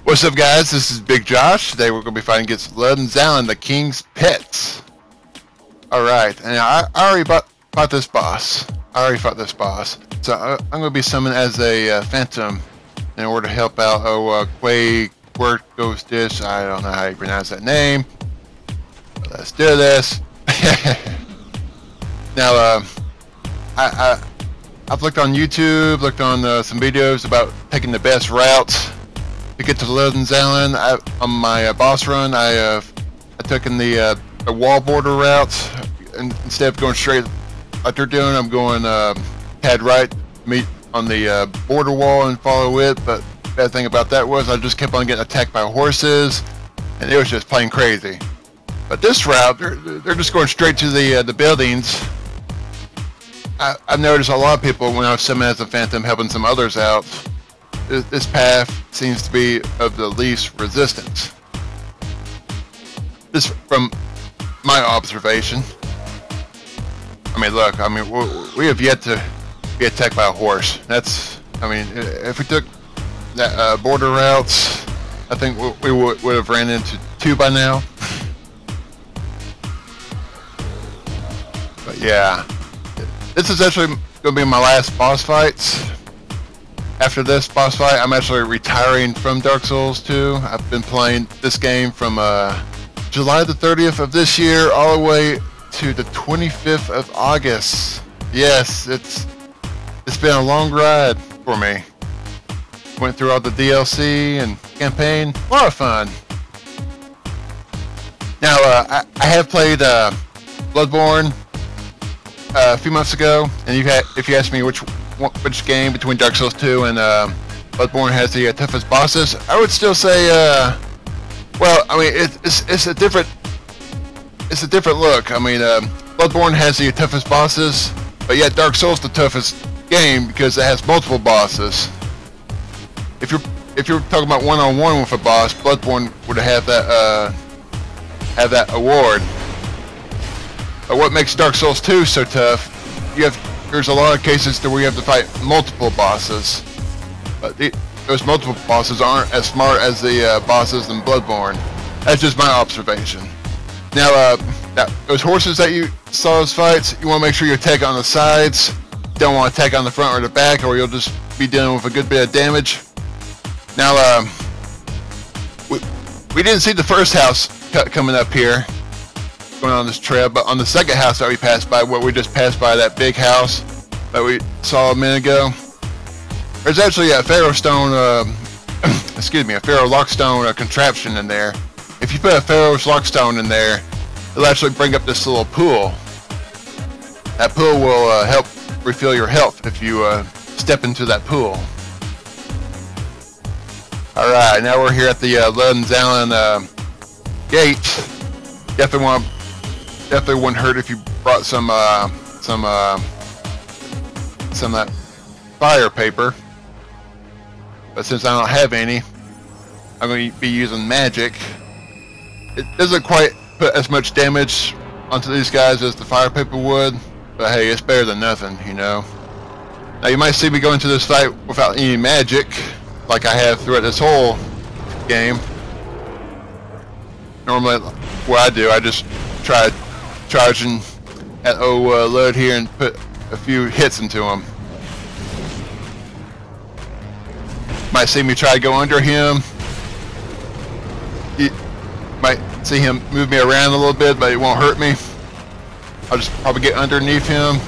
What's up, guys? This is Big Josh. Today we're going to be fighting against Zallen, the King's Pets. Alright, and I already fought this boss. So I'm going to be summoned as a Phantom in order to help out Quay Goes Dish. I don't know how you pronounce that name. But let's do this. Now, I've looked on YouTube, looked on some videos about taking the best routes to get to Zallen. On my boss run, I took in the wall border routes, and instead of going straight like they're doing, I'm going head right, meet on the border wall and follow it. But the bad thing about that was I just kept on getting attacked by horses, and it was just plain crazy. But this route, they're just going straight to the buildings. I've noticed a lot of people when I was summoned as a Phantom helping some others out. This path seems to be of the least resistance. This from my observation. I mean, look, we have yet to be attacked by a horse. If we took that border routes, I think we would have ran into 2 by now. But yeah, this is actually going to be my last boss fights. After this boss fight, I'm actually retiring from Dark Souls 2. I've been playing this game from July the 30th of this year all the way to the 25th of August. Yes, it's been a long ride for me. Went through all the DLC and campaign. A lot of fun. Now, I have played Bloodborne a few months ago, and if you ask me which game between Dark Souls 2 and Bloodborne has the toughest bosses, I would still say, well, I mean, it's a different look. I mean, Bloodborne has the toughest bosses, but yet Dark Souls the toughest game because it has multiple bosses. If you're talking about one-on-one with a boss, Bloodborne would have that award. But what makes Dark Souls 2 so tough? There's a lot of cases where you have to fight multiple bosses, but those multiple bosses aren't as smart as the bosses in Bloodborne. That's just my observation. Now, those horses that you saw as fights, you want to make sure you attack on the sides. You don't want to attack on the front or the back, or you'll just be dealing with a good bit of damage. Now, we didn't see the first house coming up here, going on this trail, but on the second house that we passed by, we just passed by that big house that we saw a minute ago, there's actually a Pharaoh stone, excuse me, a Pharaoh lockstone contraption in there. If you put a Pharaoh's lockstone in there, it'll actually bring up this little pool. That pool will help refill your health if you step into that pool. Alright, now we're here at the Zallen gate. Definitely wouldn't hurt if you brought some of that fire paper. But since I don't have any, I'm going to be using magic. It doesn't quite put as much damage onto these guys as the fire paper would, but hey, it's better than nothing, you know. Now you might see me go into this fight without any magic, like I have throughout this whole game. Normally, what I do, I just try charging at load here and put a few hits into him. Might see me try to go under him. You might see him move me around a little bit, but it won't hurt me. I'll just probably get underneath him.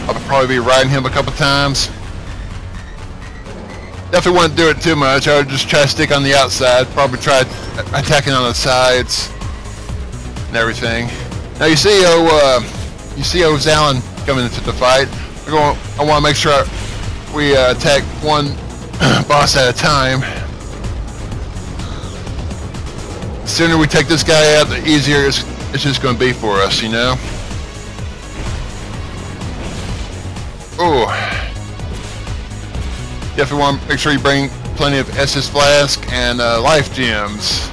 I'll probably be riding him a couple times. Definitely wouldn't do it too much. I would just try to stick on the outside. Probably try attacking on the sides and everything. Now you see Zallen coming into the fight. I want to make sure we attack one boss at a time. The sooner we take this guy out, the easier it's just going to be for us, you know. Oh, definitely want to make sure you bring plenty of Estus Flask and life gems,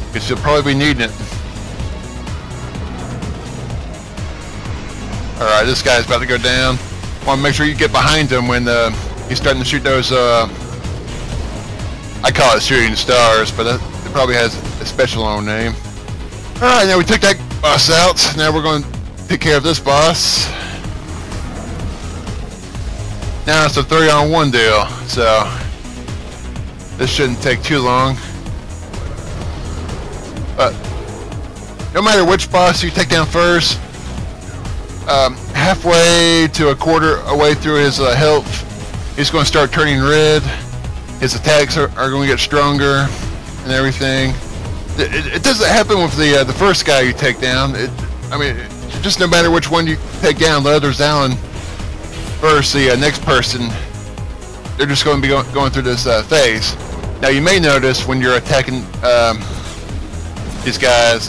because you'll probably be needing it. Alright, this guy's about to go down. Want to make sure you get behind him when he's starting to shoot those I call it shooting stars, but it probably has a special own name. Alright, now we took that boss out. Now we're going to take care of this boss. Now it's a 3-on-1 deal, so this shouldn't take too long. But no matter which boss you take down first, halfway to a quarter away through his health, he's going to start turning red. His attacks are going to get stronger and everything. It doesn't happen with the first guy you take down. I mean, just no matter which one you take down, the other Zallen versus the next person, they're just going to be going through this phase. Now you may notice when you're attacking these guys,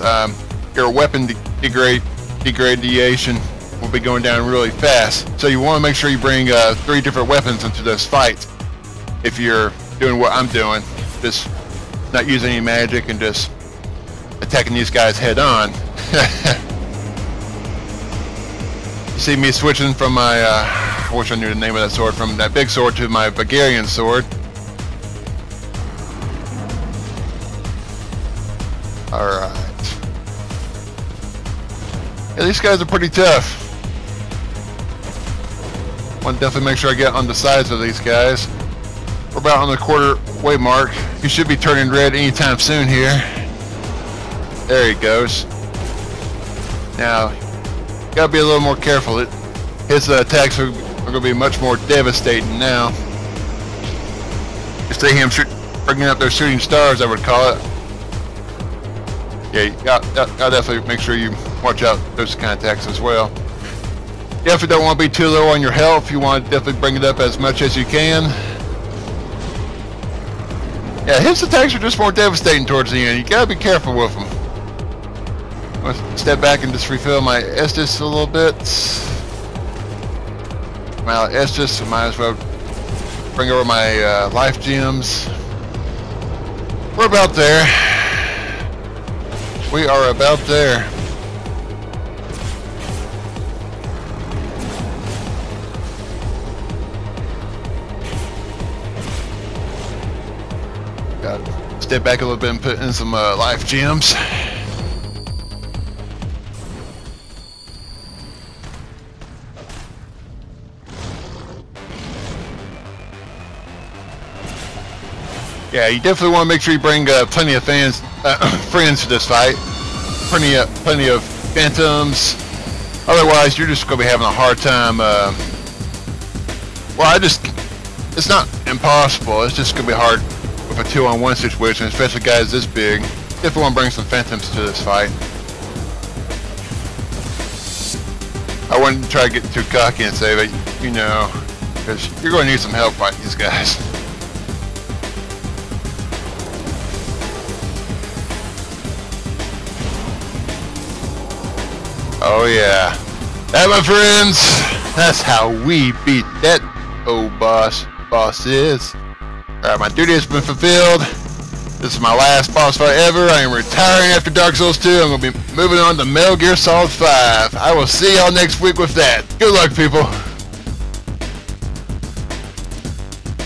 your weapon degradation will be going down really fast. So you want to make sure you bring 3 different weapons into this fight. If you're doing what I'm doing, just not using any magic and just attacking these guys head on. You see me switching from my, I wish I knew the name of that sword, from that big sword to my Bulgarian sword. Alright. Yeah, these guys are pretty tough. Want to definitely make sure I get on the sides of these guys. We're about on the quarter way mark. He should be turning red anytime soon here. There he goes. Now, gotta be a little more careful. His attacks are going to be much more devastating now. You see him bringing up those shooting stars, I would call it. Yeah, you gotta definitely make sure you watch out those kind of attacks as well. You definitely don't want to be too low on your health. You want to definitely bring it up as much as you can. Yeah, his attacks are just more devastating towards the end. You gotta be careful with them. I'm gonna step back and just refill my Estus a little bit. I'm out of Estus, so might as well bring over my life gems. We're about there. We are about there. Got to step back a little bit and put in some life gems. Yeah, you definitely want to make sure you bring plenty of friends to this fight. Plenty of phantoms. Otherwise, you're just going to be having a hard time. Well, it's not impossible. It's just going to be hard with a 2-on-1 situation, especially guys this big. Definitely want to bring some phantoms to this fight. I wouldn't try to get too cocky and say that, you know, because you're going to need some help fighting these guys. Oh yeah, that, my friends, that's how we beat that old bosses. Alright, my duty has been fulfilled. This is my last boss fight ever. I am retiring after Dark Souls 2. I'm going to be moving on to Metal Gear Solid 5. I will see y'all next week with that. Good luck, people.